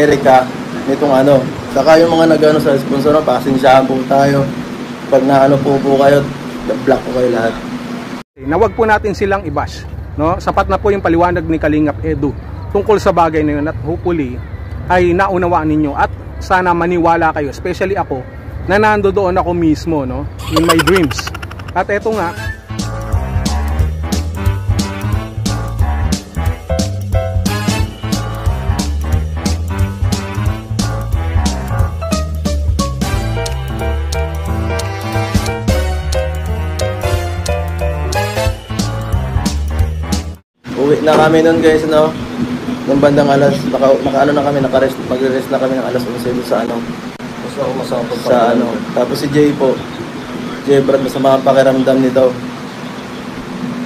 Erica nitong ano. Saka yung mga nag-ano sa sponsor, pasensyahan po tayo. Pag naano po kayo, block po kayo lahat. Nawag po natin silang i-bash, no? Sapat na po yung paliwanag ni Kalingap Edu tungkol sa bagay na yun, at hopefully ay naunawaan ninyo at sana maniwala kayo, especially ako na nandoon ako mismo, no, in my dreams. At eto nga, uwi na kami nun guys, no? Nung bandang alas, naka-ano na kami, naka-rest, magre-rest na kami ng alas 11 sa ano. Sa ano. Tapos si Jay po, Jay Brad, masama ang pakiramdam nito.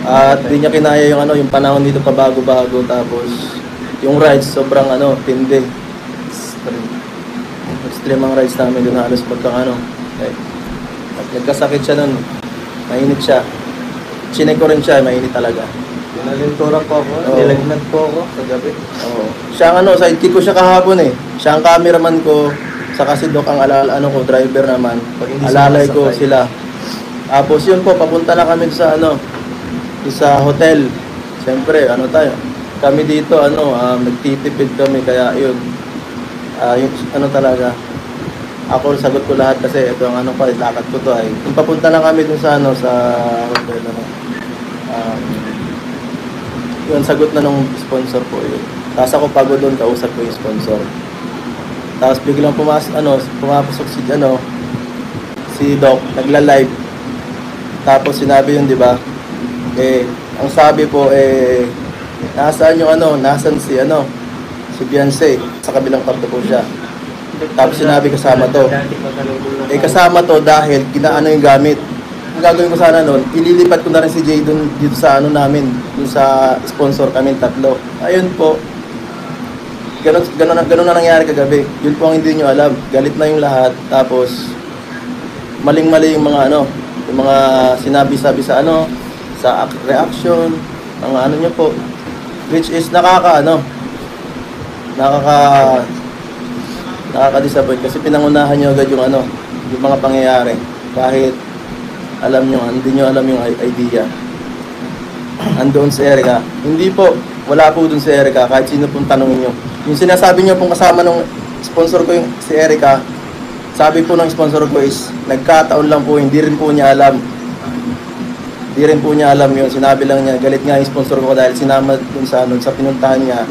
At di niya kinaya yung ano, yung panahon dito pa bago-bago. Tapos yung rides, sobrang ano, tindi. Extreme ang rides namin doon, halos pagkang ano. At nagkasakit siya nun, mainit siya. Chinek ko rin siya, mainit talaga. Nalinturan po ako, nilagnat po ako sa gabi. Oo. Siya ang ano, sidekick ko siya kahapon eh. Siya ang cameraman ko, saka si Doc ang ano ko, driver naman. Alalay ko sila. Tapos yun po, papunta na kami sa ano, sa hotel. Siyempre, ano tayo, kami dito, ano, nagtitipid kami, kaya yun. Yung ano talaga, ako sagot ko lahat kasi ito ang ano pa, lakad ko to ay. Kung papunta na kami dun sa ano, sa hotel, ano, yun, sagot na nung sponsor po yun. Tapos ako pagod doon, kausap ko yung sponsor. Tapos biglang pumapasok si, ano, si Doc, nagla-live. Tapos sinabi yun, di ba? Ang sabi po, nasaan yung ano, nasaan si, ano, si Beyonce. Sa kabilang kwarto po siya. Tapos sinabi kasama to. Kasama to dahil kinaano yung gamit. Ang gagawin ko sana noon, ililipat ko na rin si Jay dito sa ano namin, dun sa sponsor kami tatlo. Ayun po, ganun na nangyari kagabi. Yun po ang hindi nyo alam. Galit na yung lahat. Tapos, maling-mali yung mga ano, yung mga sinabi-sabi sa ano, sa reaction, ang ano nyo po. Which is nakaka-disappoint kasi pinangunahan nyo agad yung ano, yung mga pangyayari. Kahit alam nyo, hindi nyo alam yung idea. Andoon si Erica. Hindi po, wala po dun si Erica, kahit sino pong tanongin nyo. Yung sinasabi nyo pong kasama ng sponsor ko yung si Erica, sabi po ng sponsor ko is, nagkataon lang po, hindi rin po niya alam. Hindi rin po niya alam yun. Sinabi lang niya, galit nga yung sponsor ko dahil sinama dun sa, ano, sa pinuntahan niya,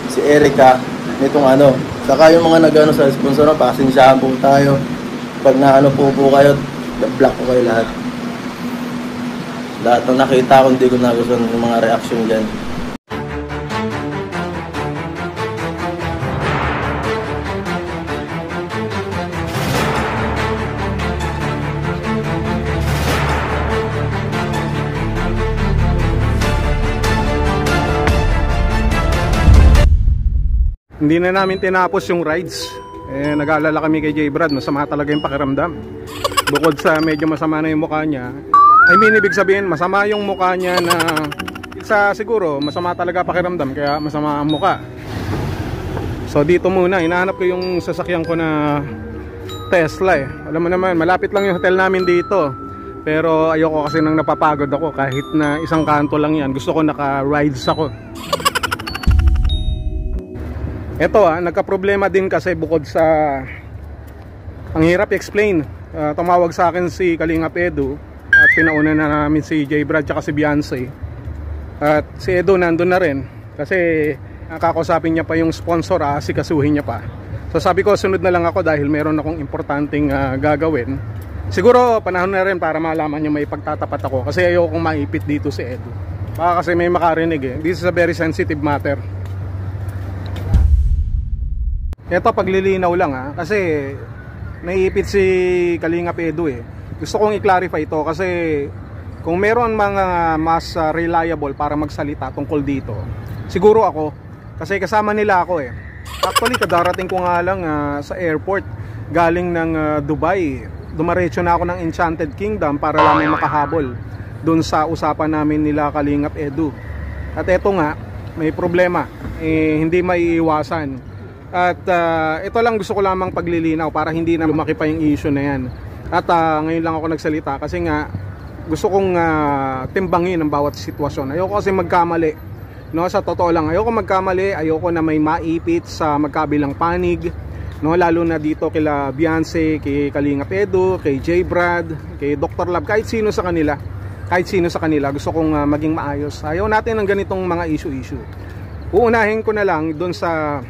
si Erica, nitong ano. Saka yung mga nag-ano sa sponsor, pasensyahan po tayo. Pag naano po kayo, block ko kayo lahat. Lahat ng nakita ko, hindi ko nagustuhan yung mga reaction dyan. hindi na namin tinapos yung rides. Nag-aalala kami kay Jay Brad, masama talaga yung pakiramdam. Bukod sa medyo masama na yung mukha niya, I mean, ibig sabihin, masama yung mukha niya na siguro, masama talaga pakiramdam, kaya masama ang mukha. So dito muna, hinahanap ko yung sasakyan ko na Tesla eh. Alam mo naman, malapit lang yung hotel namin dito. Pero ayoko kasi nang napapagod ako kahit na isang kanto lang yan. Gusto ko naka-rides ako. Eto nagka-problema din kasi bukod sa ang hirap i-explain. Tumawag sa akin si Kalingap Edu at pinauna na namin si Jay Brad at si Beyonce. At si Edu nandun na rin kasi kakausapin niya pa yung sponsor, asikasuhin niya pa. So sabi ko sunod na lang ako dahil meron akong importanteng gagawin. Siguro panahon na rin para malaman niyo may pagtatapat ako kasi ayoko kong maipit dito si Edu. Baka kasi may makarinig eh. This is a very sensitive matter. Ito paglilinaw lang kasi naiipit si Kalingap Edu eh. Gusto kong i-clarify ito kasi kung meron mga mas reliable para magsalita tungkol dito, siguro ako. Kasi kasama nila ako eh. Actually kadarating ko nga lang sa airport galing ng Dubai. Dumaretso na ako ng Enchanted Kingdom para lang makahabol dun sa usapan namin nila Kalingap Edu. At eto nga, may problema, hindi maiiwasan. At ito lang gusto ko lamang paglilinaw para hindi na lumaki pa yung issue na yan. At ngayon lang ako nagsalita kasi nga gusto kong timbangin ang bawat sitwasyon. Ayoko kasi magkamali, no? Sa totoo lang, ayoko magkamali, ayoko na may maipit sa magkabilang panig, no? Lalo na dito kila Beyonce, kay Kalinga Edu, kay J. Brad, kay Dr. Love, kahit sino sa kanila. Kahit sino sa kanila, gusto kong maging maayos. Ayaw natin ng ganitong mga issue-issue. Uunahin ko na lang doon sa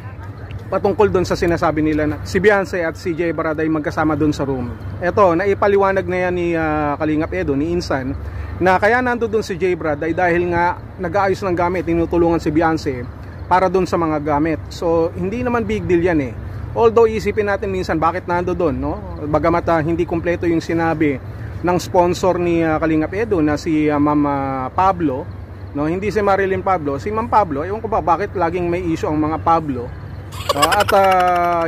patungkol doon sa sinasabi nila na si Beyonce at si J. Brad ay magkasama doon sa room. Eto, naipaliwanag na yan ni Kalingap Edo, ni Insan, na kaya nando doon si J. Brad ay dahil nga nag-aayos ng gamit, tinutulungan si Beyonce para doon sa mga gamit. So, hindi naman big deal yan eh. Although isipin natin minsan bakit nando doon, no? Bagamat hindi kumpleto yung sinabi ng sponsor ni Kalingap Edo na si Ma'am Pablo, no? Hindi si Marilyn Pablo, si Ma'am Pablo. Ewan ko ba bakit laging may issue ang mga Pablo. At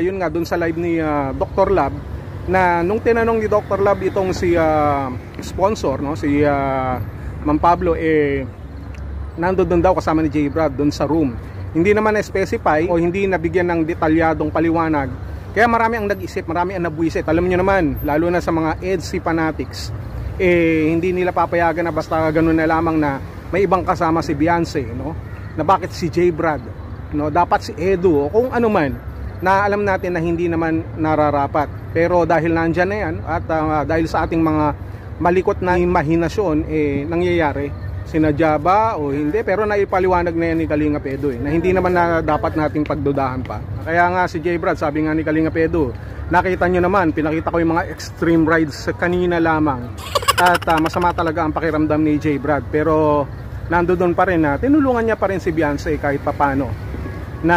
yun nga dun sa live ni Dr. Lab, na nung tinanong ni Dr. Lab itong si sponsor, no, si Ma'am Pablo, nando doon daw kasama ni J. Brad doon sa room. Hindi naman na-specify o hindi nabigyan ng detalyadong paliwanag. Kaya marami ang nag-isip, marami ang nabwisit. Alam niyo naman, lalo na sa mga EDC fanatics, hindi nila papayagan na basta ganun na lamang na may ibang kasama si Beyonce, no? Na bakit si J. Brad, no? Dapat si Edu o kung ano man, na alam natin na hindi naman nararapat. Pero dahil nandyan na yan at dahil sa ating mga malikot na imahinasyon, nangyayari, sinadya ba o hindi, pero naipaliwanag na yan ni Kalingap Edu na hindi naman na dapat nating pagdudahan pa. Kaya nga si J. Brad, sabi nga ni Kalingap Edu, nakita nyo naman, pinakita ko yung mga extreme rides kanina lamang at masama talaga ang pakiramdam ni J. Brad, pero nandoon pa rin na tinulungan niya pa rin si Beyonce kahit papano na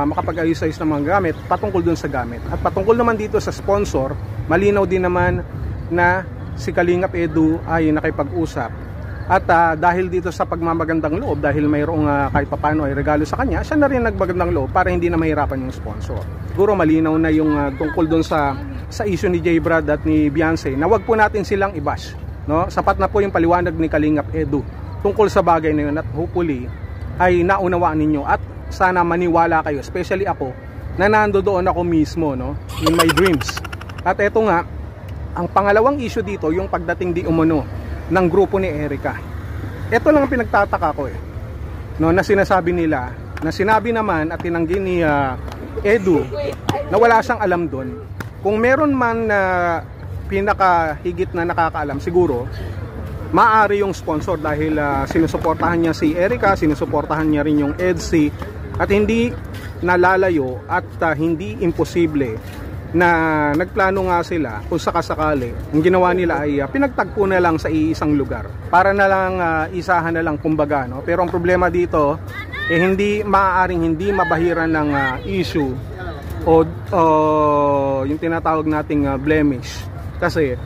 makapag-ayos-ayos ng mga gamit patungkol dun sa gamit. At patungkol naman dito sa sponsor, malinaw din naman na si Kalingap Edu ay nakipag-usap. At dahil dito sa pagmamagandang loob, dahil mayroong kahit papano ay regalo sa kanya, siya na rin nagbagandang loob para hindi na mahirapan yung sponsor. Siguro malinaw na yung tungkol dun sa issue ni J. Brad at ni Beyonce, na wag po natin silang i-bash, no? Sapat na po yung paliwanag ni Kalingap Edu tungkol sa bagay na yun, at hopefully ay naunawaan ninyo at sana maniwala kayo, especially ako na nandoon ako mismo, no, in my dreams. At eto nga, ang pangalawang issue dito, yung pagdating di umano ng grupo ni Erica. Ito lang ang pinagtataka ko no, na sinasabi nila, na sinabi naman at tinanggi ni Edu na wala siyang alam doon. Kung meron man na pinakahigit na nakakaalam, siguro maaari yung sponsor dahil sinusuportahan niya si Erica, sinusuportahan niya rin yung EDC, at hindi nalalayo at hindi imposible na nagplano nga sila kung sakasakali. Ang ginawa nila ay pinagtagpo na lang sa iisang lugar para na lang isahan na lang kumbaga, no? Pero ang problema dito hindi maaaring hindi mabahiran ng issue o yung tinatawag nating blemish, kasi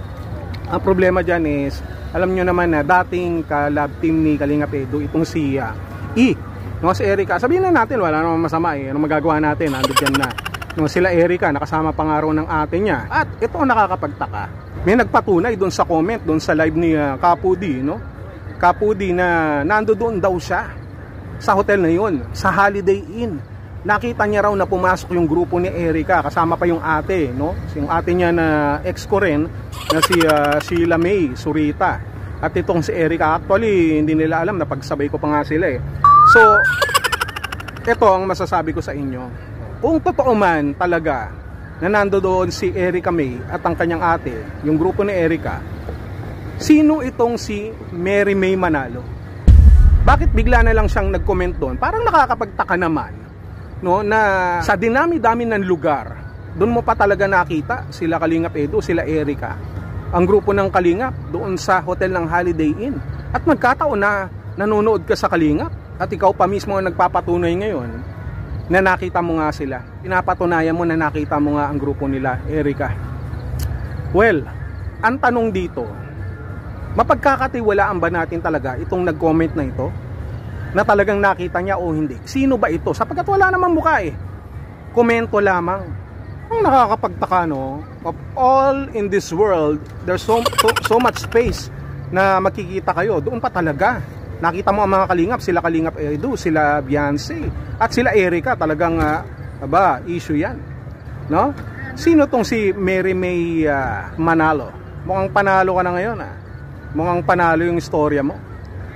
ang problema dyan is, alam nyo naman na dating ka-lab team ni Kalingap Edu itong si no, si Erica. Sabihin na natin, wala namang masama ano magagawa natin, nandun dyan na, no, sila Erica, nakasama pang araw ng ate niya. At ito ang nakakapagtaka, may nagpatunay doon sa comment, doon sa live ni Kapudi, no? Kapudi na nandoon daw siya sa hotel na yun, sa Holiday Inn. Nakita niya raw na pumasok yung grupo ni Erica, kasama pa yung ate, no? Yung ate niya na ex ko rin, na si Sheila May Surita. At itong si Erica, actually hindi nila alam na pagsabay ko pa nga sila So, ito ang masasabi ko sa inyo. Kung totoo man talaga na nandoon si Erica May at ang kanyang ate, yung grupo ni Erica, sino itong si Mary May Manalo? Bakit bigla na lang siyang nag-comment doon? Parang nakakapagtaka naman, no, na sa dinami-dami ng lugar, doon mo pa talaga nakita sila Kalingap Edu, sila Erica, ang grupo ng Kalingap doon sa hotel ng Holiday Inn. At magkataon na nanonood ka sa Kalingap at ikaw pa mismo ang nagpapatunay ngayon na nakita mo nga sila. Pinapatunayan mo na nakita mo nga ang grupo nila Erica. Well, ang tanong dito, mapagkakatiwalaan ba natin talaga itong nag-comment na ito, na talagang nakita niya o hindi? Sino ba ito? Sapagkat wala namang mukha komento lamang. Ang nakakapagtaka, no, of all in this world, there's so much space na makikita kayo. Doon pa talaga nakita mo ang mga Kalingap, sila Kalingap Edu, sila Beyonce at sila Erica, talagang Aba, issue yan. No? Sino tong si Mary May Manalo? Mukhang panalo ka na ngayon, Mukhang panalo yung istorya mo.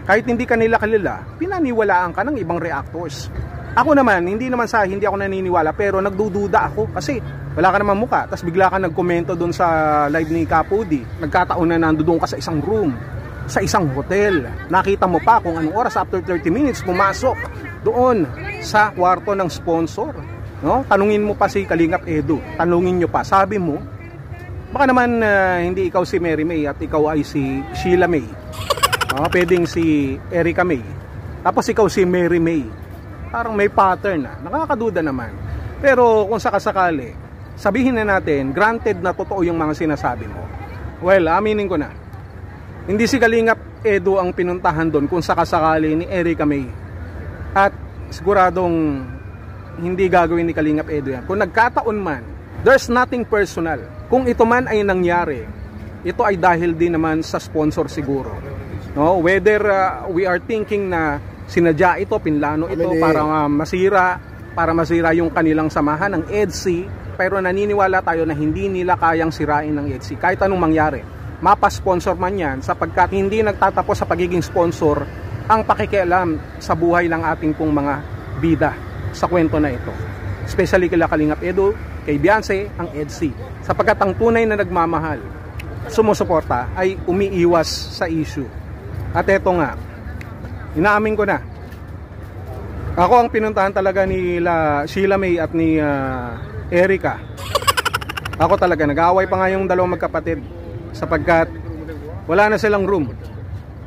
Kahit hindi ka nila kilala, pinaniwalaan ka ng ibang reactors. Ako naman, hindi ako naniniwala, pero nagdududa ako kasi wala ka naman mukha. Tapos bigla ka nagkomento doon sa live ni Kapudi. Nagkataon na nandoon ka sa isang room, sa isang hotel. Nakita mo pa kung anong oras, after 30 minutes, pumasok doon sa kwarto ng sponsor. No? Tanungin mo pa si Kalingap Edu. Tanungin nyo pa. Sabi mo, baka naman hindi ikaw si Mary May at ikaw ay si Sheila May. Pwedeng si Erica May. Tapos ikaw si Mary May. Parang may pattern na. Nakakaduda naman. Pero kung sakasakali, sabihin na natin, granted na totoo yung mga sinasabi mo. Well, aminin ko na. Hindi si Kalingap Edu ang pinuntahan doon kung sakasakali ni Erica May. At siguradong hindi gagawin ni Kalingap Edu yan. Kung nagkataon man, there's nothing personal. Kung ito man ay nangyari, ito ay dahil din naman sa sponsor siguro. No? Whether we are thinking na sinadya ito, pinlano ito para masira yung kanilang samahan ng EDSI, pero naniniwala tayo na hindi nila kayang sirain ng EDSI kahit anong mangyari. Mapa-sponsor man yan, sapagkat hindi nagtatapos sa pagiging sponsor ang pakikialam sa buhay ng ating pong mga bida sa kwento na ito. Especially kila Kalingap Edu, kay Beyonce, ang EDSI. Sapagkat ang tunay na nagmamahal, sumusuporta, ay umiiwas sa issue. At eto nga, inaamin ko na, ako ang pinuntahan talaga ni Sheila May at ni Erica. Ako talaga, nag-aaway pa nga yung dalawang magkapatid sapagkat wala na silang room.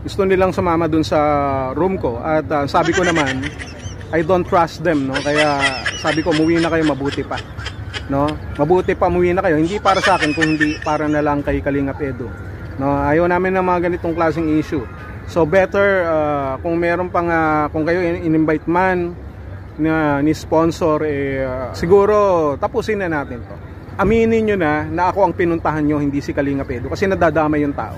Gusto nilang sumama dun sa room ko at sabi ko naman, I don't trust them, no? Kaya sabi ko, umuwi na kayo, mabuti pa, no? Mabuti pa umuwi na kayo, hindi para sa akin, kung hindi para na lang kay Kalingap Edu, no? Ayaw namin ng mga ganitong klaseng issue. So better kung meron pang kung kayo in-invite man ni sponsor, siguro tapusin na natin to. Aminin nyo na ako ang pinuntahan nyo, hindi si Kalingap Edu, kasi nadadamay yung tao.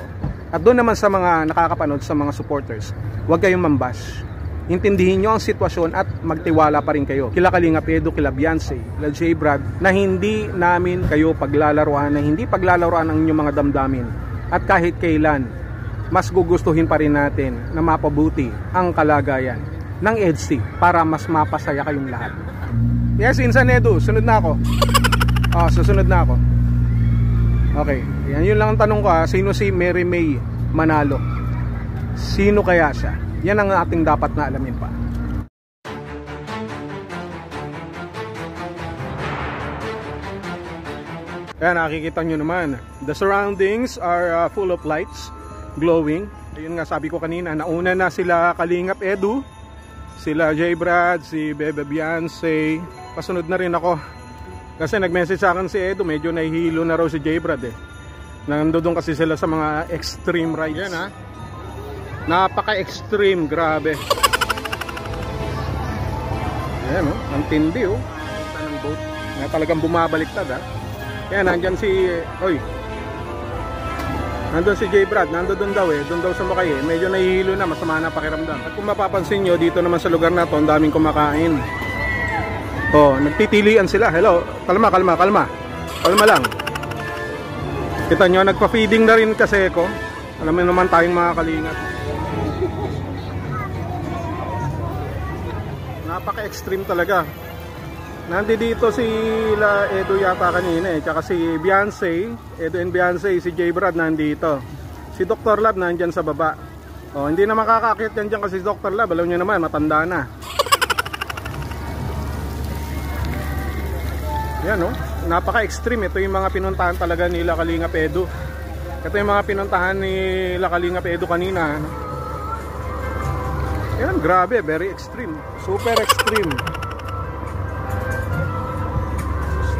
At doon naman sa mga nakakapanood, sa mga supporters, huwag kayong mambash. Intindihin nyo ang sitwasyon at magtiwala pa rin kayo kila Kalingap Edu, kila Beyonce, kila J. Brad, na hindi namin kayo paglalaruan, na hindi paglalaruan ang inyong mga damdamin. At kahit kailan, mas gugustuhin pa rin natin na mapabuti ang kalagayan ng EDSI para mas mapasaya kayong lahat. Yes, Insan Edu, sunod na ako. Susunod na ako. Okay, yun lang ang tanong ko, sino si Mary May Manalo? Sino kaya siya? Yan ang ating dapat na alamin pa. Ayan, nakikita nyo naman, the surroundings are full of lights, glowing. Ayun nga, sabi ko kanina, nauna na sila Kalingap Edu, sila J. Brad, si Bebe Beyonce. Pasunod na rin ako kasi nag-message sa akin si Edu, medyo nahihilo na raw si J. Brad Nandoon kasi sila sa mga extreme rides. Yan, napaka-extreme, grabe. Ayan, ang tindi, ng boat na talagang bumabaliktad, Kaya nandyan nandun si J. Brad, nandun daw doon daw sa Makay, medyo nahihilo na, masama na pakiramdam. At kung mapapansin nyo, dito naman sa lugar na to, ang daming kumakain. Nagtitilian sila. Hello, kalma lang. Kita nyo, nagpa-feeding na rin kasi ko. Alam mo naman tayong mga kalingap, napaka-extreme talaga. Nandito sila Edu yata kanina, tsaka si Beyonce, Edu and Beyonce, si J. Brad nandito. Si Dr. Lab nandyan sa baba. Hindi na makakakit yan dyan kasi si Dr. Lab, alam nyo naman, matanda na. Yan, napaka-extreme. Ito yung mga pinuntahan talaga nila Kalingap Edu. Ito yung mga pinuntahan nila Kalingap Edu kanina. Yan, grabe, very extreme. Super extreme.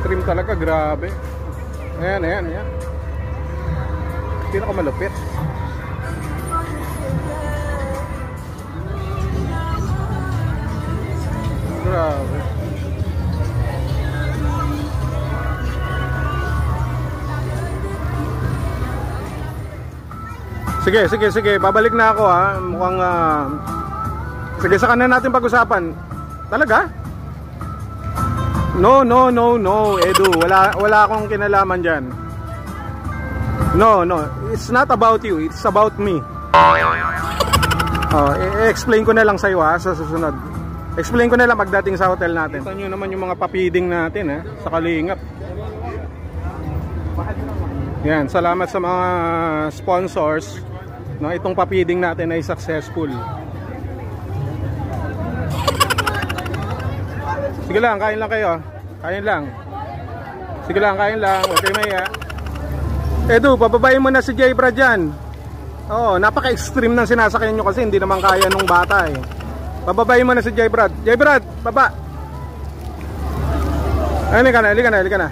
Extreme talaga, grabe. Ayan. Pinakamalupit. Grabe. Sige, babalik na ako mukhang sige, sa kanan natin pag-usapan. Talaga? No, Edu, wala akong kinalaman diyan. No, it's not about you, it's about me. Oh, i-explain ko na lang sa iyo sa susunod. Explain ko na lang pagdating sa hotel natin. Kita nyo naman yung mga papiding natin sa Kalingap. Yan, salamat sa mga sponsors. No, itong papiding natin ay successful. Sige lang, kain lang kayo. Kain lang. Sige lang, kain lang. Okay, maya. Edu, pababayin mo na si J-Brad dyan. Oo, napaka-extreme ng sinasakyan nyo kasi hindi naman kaya nung bata eh. Pababayin mo na si J-Brad. J-Brad, baba. Halika na.